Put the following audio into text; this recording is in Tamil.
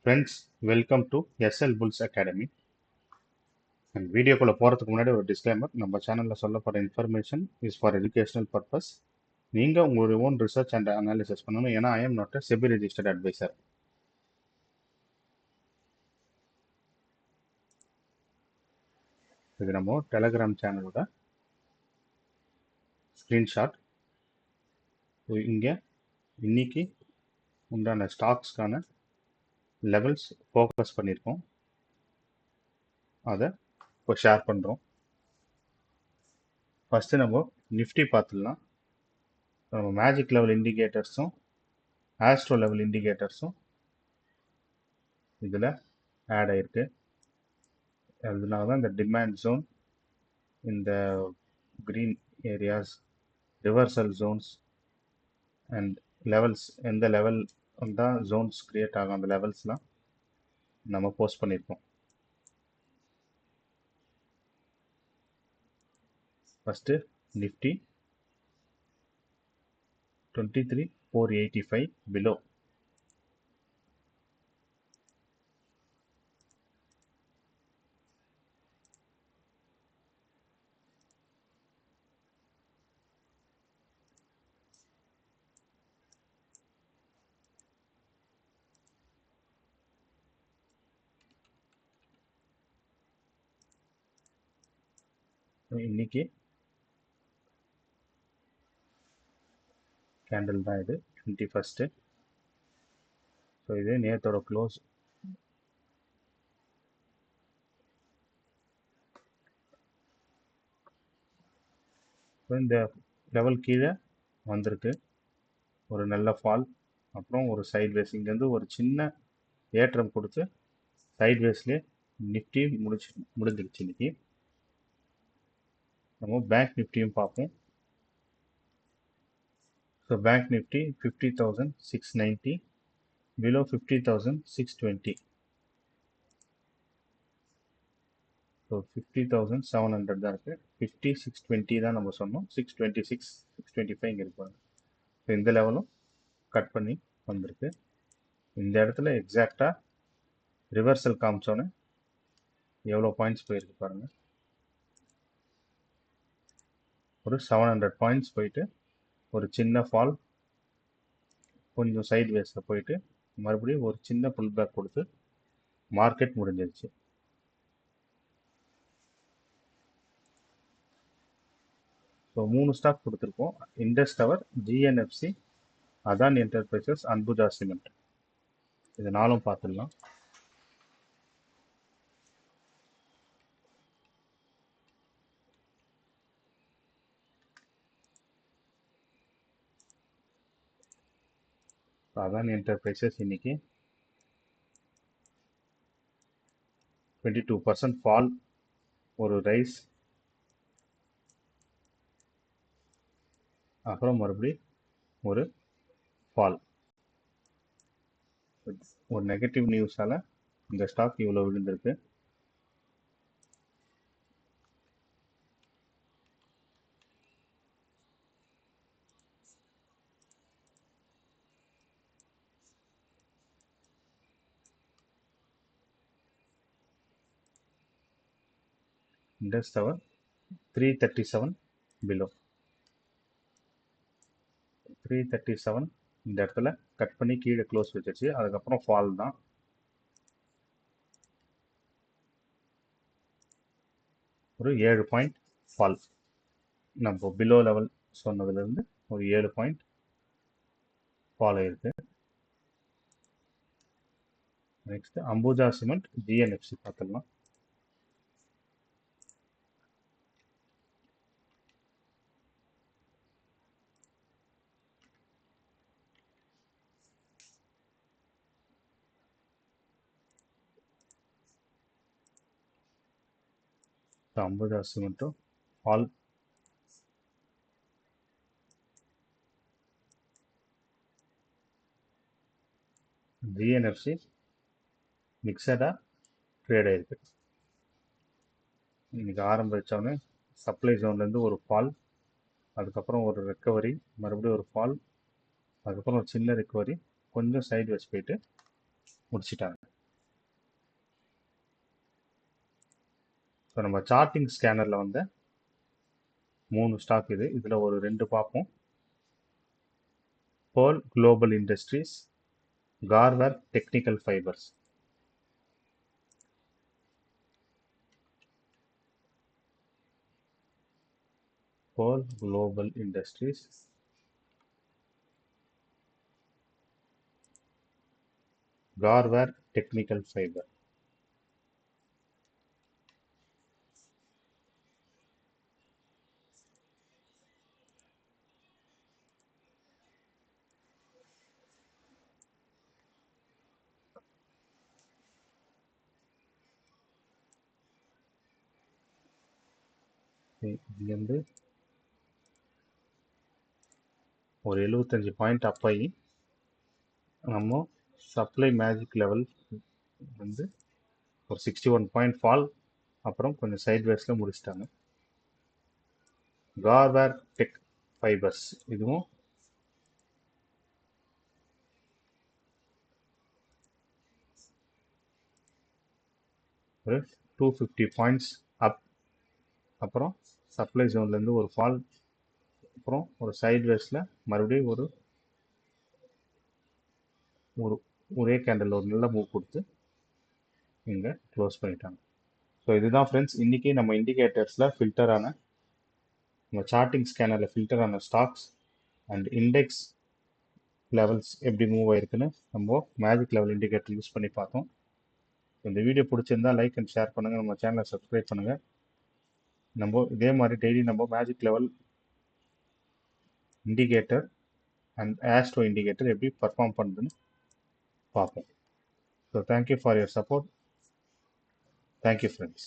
Friends, welcome to SL bulls academy. And வீடியோக்குள்ளே போகிறதுக்கு முன்னாடி ஒரு டிஸ்க்ளைமர். நம்ம சேனலில் சொல்லப்படுற information is for educational purpose. நீங்கள் உங்களுடைய ஓன் ரிசர்ச் அண்ட் அனாலிசிஸ் பண்ணணும். ஏன்னா I am not a SEBI registered advisor. இது நம்ம டெலகிராம் சேனலோட ஸ்க்ரீன்ஷாட். இங்கே இன்னைக்கு உண்டான ஸ்டாக்ஸ்க்கான லெவல்ஸ் ஃபோக்கஸ் பண்ணியிருக்கோம். அதை இப்போ ஷேர் பண்ணுறோம். ஃபஸ்ட்டு நம்ம நிஃப்டி பார்த்துடலாம். நம்ம மேஜிக் லெவல் இண்டிகேட்டர்ஸும் ஆஸ்ட்ரோ லெவல் இண்டிகேட்டர்ஸும் இதில் ஆட் ஆகிருக்கு. அதனால தான் இந்த டிமாண்ட் ஜோன், இந்த green areas, reversal Jones and levels, எந்த லெவல் தான் ஜோன்ஸ் க்ரியேட் ஆகும் அந்த லெவல்ஸ்லாம் நம்ம போஸ்ட் பண்ணியிருக்கோம். First Nifty 23,485 below. இன்னைக்கு கேண்டில் தான் இது 21. ஸோ இது நேத்தோட க்ளோஸ். இந்த லெவல் கீழே வந்திருக்கு, ஒரு நல்ல ஃபால், அப்புறம் ஒரு சைட்வேஸ். இங்கேருந்து ஒரு சின்ன ஏற்றம் கொடுத்து சைட்வேஸ்லேயே நிஃப்டி முடிஞ்சிருச்சு. இன்னைக்கு நம்ம பேங்க் நிஃப்டியும் பார்ப்போம். So bank Nifty 50,690 below 50,620. So 50,700 தான் இருக்குது. 50,620 தான் நம்ம சொன்னோம். 626, 625 இங்கே இருப்பாங்க. ஸோ இந்த லெவலும் கட் பண்ணி வந்திருக்கு. இந்த இடத்துல எக்ஸாக்டாக ரிவர்சல் காமிச்சோன்னே எவ்வளோ பாயிண்ட்ஸ் போயிருக்கு பாருங்கள். ஒரு 700 பாயிண்ட்ஸ் போயிட்டு ஒரு சின்ன ஃபால், கொஞ்சம் சைட் வேஸில் போயிட்டு மறுபடியும் ஒரு சின்ன புல் பேக் கொடுத்து மார்க்கெட் முடிஞ்சிருச்சு. ஸோ 3 ஸ்டாக் கொடுத்துருக்கோம். Indus Tower, GNFC, Adani enterprises, Ambuja cement. இது 4ம் பார்த்துடலாம். அதானி என்டர்பிரைசஸ் இன்னைக்கு 22% ஃபால், ஒரு ரைஸ், அப்புறம் மறுபடியும் ஒரு ஃபால். ஒரு நெகட்டிவ் நியூஸால் இந்த ஸ்டாக் இவ்வளோ விழுந்திருக்கு. Indies tower 337 below. 337 இந்த இடத்துல கட் பண்ணி கீழே க்ளோஸ் வச்சிருச்சு. அதுக்கப்புறம் ஃபால் தான். ஒரு 7 பாயிண்ட் ஃபால். நம்ம பிலோ லெவல் சொன்னதுலேருந்து ஒரு 7 பாயிண்ட் ஃபால் ஆயிருக்கு. நெக்ஸ்ட் அம்புஜா சிமெண்ட், ஜிஎன்எஃப்சி பார்த்துடலாம். அம்புஜா சிமெண்ட்டும் ஃபால். ஜிஎன்எஃப்சி மிக்சடாக ட்ரேட் ஆயிருக்கு. இன்னைக்கு ஆரம்பித்தோடனே சப்ளை ஜோன்லேருந்து ஒரு ஃபால், அதுக்கப்புறம் ஒரு ரெக்கவரி, மறுபடியும் ஒரு ஃபால், அதுக்கப்புறம் ஒரு சின்ன ரெக்கவரி, கொஞ்சம் சைட் வச்சு போயிட்டு முடிச்சிட்டாங்க. ஸோ நம்ம சார்ட்டிங் ஸ்கேனரில் வந்து 3 ஸ்டாக் இது. இதில் ஒரு 2 பார்ப்போம். Pearl Global Industries, Garver Technical Fibers. Pearl Global Industries, Garver Technical Fiber. இங்கேருந்து ஒரு 75 பாயிண்ட் அப் ஆகி நம்ம சப்ளை மேஜிக் லெவல் வந்து ஒரு 61 பாயிண்ட் ஃபால், அப்புறம் கொஞ்சம் சைட்வேஸில் முடிச்சிட்டாங்க. கார்வேர் டெக் ஃபைபர்ஸ் இதுவும் ஒரு 250 பாயிண்ட்ஸ் அப், அப்புறம் சப்ளை ஜோன்லேருந்து ஒரு ஃபால், அப்புறம் ஒரு சைட்வேஸில் மறுபடியும் ஒரு ஒரே கேண்டில் ஒரு நல்ல மூவ் கொடுத்து இங்கே க்ளோஸ் பண்ணிட்டாங்க. ஸோ இதுதான் ஃப்ரெண்ட்ஸ் இன்றைக்கி நம்ம இண்டிகேட்டர்ஸில் ஃபில்டரான, நம்ம சார்ட்டிங் ஸ்கேனரில் ஃபில்டரான ஸ்டாக்ஸ் அண்ட் இண்டெக்ஸ் லெவல்ஸ் எப்படி மூவ் ஆயிருக்குன்னு நம்ம மேஜிக் லெவல் இண்டிகேட்டர் யூஸ் பண்ணி பார்த்தோம். இந்த வீடியோ பிடிச்சிருந்தா லைக் அண்ட் ஷேர் பண்ணுங்கள், நம்ம சேனலை சப்ஸ்கிரைப் பண்ணுங்கள். நம்ம இதே மாதிரி டெய்லி நம்ம magic level indicator and astro indicator எப்படி பர்ஃபார்ம் பண்ணுதுன்னு பார்ப்போம். So thank you for your support. Thank you friends.